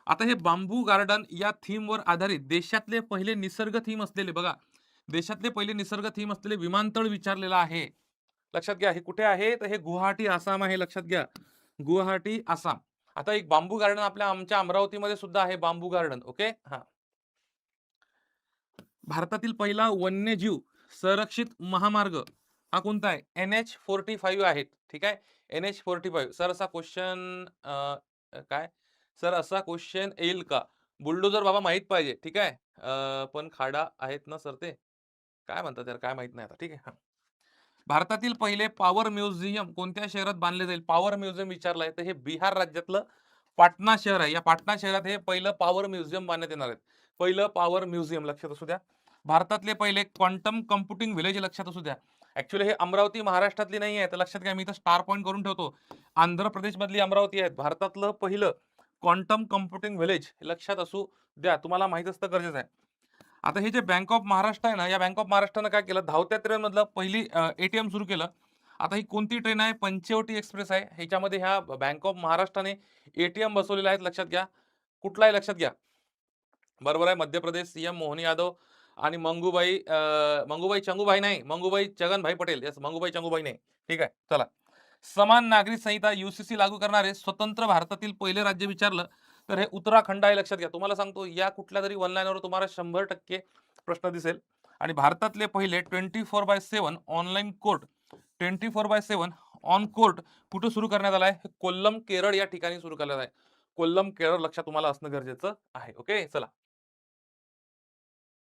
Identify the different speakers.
Speaker 1: आता हे बांबू गार्डन या थीमवर आधारित देशातले पहिले निसर्ग थीम असलेले बघा, देशातले पहिले निसर्ग थीम असलेले विमानतळ विचारलेलं आहे. लक्षात घ्या, हे कुठे आहे? तर हे गुवाहाटी, आसाम आहे. लक्षात घ्या. गुवाहाटी, आसाम. आता एक बांबू गार्डन आमच्या अमरावतीमध्ये सुद्धा आहे बांबू गार्डन. ओके. हां. भारतातील पहिला वन्यजीव संरक्षित महामार्ग हा कोणता आहे? NH45 आहे. ठीक आहे. NH45. सर असा क्वेश्चन काय? सर असा क्वेश्चन येईल का? बुलडोझर बाबा माहीत पाहिजे. ठीक आहे. पण खाडा आहेत ना सर ते? काय म्हणतात त्याला? काय माहीत नाही आता. ठीक आहे. हां. भारतातील पहिले पॉवर म्युझियम कोणत्या शहरात बांधले जाईल? पॉवर म्युझियम विचारलंय तर हे बिहार राज्यातलं पाटणा शहर आहे. या पाटणा शहरात हे पहिलं पॉवर म्युझियम बांधण्यात येणार आहे. पहिलं पॉवर म्युझियम लक्षात असू द्या. भारतातले पहिले क्वांटम कम्प्युटिंग व्हिलेज लक्षात असू द्या. ॲक्चुअली हे अमरावती महाराष्ट्रातली नाही आहे. तर लक्षात घ्या, मी इथं स्टार पॉइंट करून ठेवतो. आंध्र प्रदेशमधली अमरावती आहे. भारतातलं पहिलं क्वांटम कम्प्युटिंग व्हिलेज लक्षात असू द्या. तुम्हाला माहीत असतं गरजेचं आहे. आता हे जे बँक ऑफ महाराष्ट्र आहे ना, या बँक ऑफ महाराष्ट्रानं काय केलं, धावत्या ट्रेनमधलं पहिली एटीएम सुरू केलं. आता ही कोणती ट्रेन आहे? पंचवटी एक्सप्रेस आहे. ह्याच्यामध्ये ह्या बँक ऑफ महाराष्ट्राने एटीएम बसवलेले आहेत. लक्षात घ्या. कुठला आहे लक्षात घ्या. बरोबर आहे. मध्य प्रदेश सीएम मोहन यादव आणि मंगूबाई चंगूभाई नाही, मंगूबाई छगनभाई पटेल. येस, मंगूबाई चंगूभाई नाही. ठीक आहे. चला. समान नागरिक संहिता यूसीसी लागू करणारे स्वतंत्र भारतातील पहिले राज्य विचारलं तर हे उत्तराखंड आहे. लक्षात घ्या. तुम्हाला सांगतो या कुठल्यातरी वन लाईनवर तुम्हाला 100% प्रश्न दिसेल. आणि भारतातले पहिले 24/7 ऑनलाईन कोर्ट 24/7 ऑन कोर्ट कुठे सुरू करण्यात आला आहे? कोल्लम, केरळ या ठिकाणी सुरू करण्यात आहे. कोल्लम, केरळ लक्षात तुम्हाला असणं गरजेचं आहे. ओके. चला.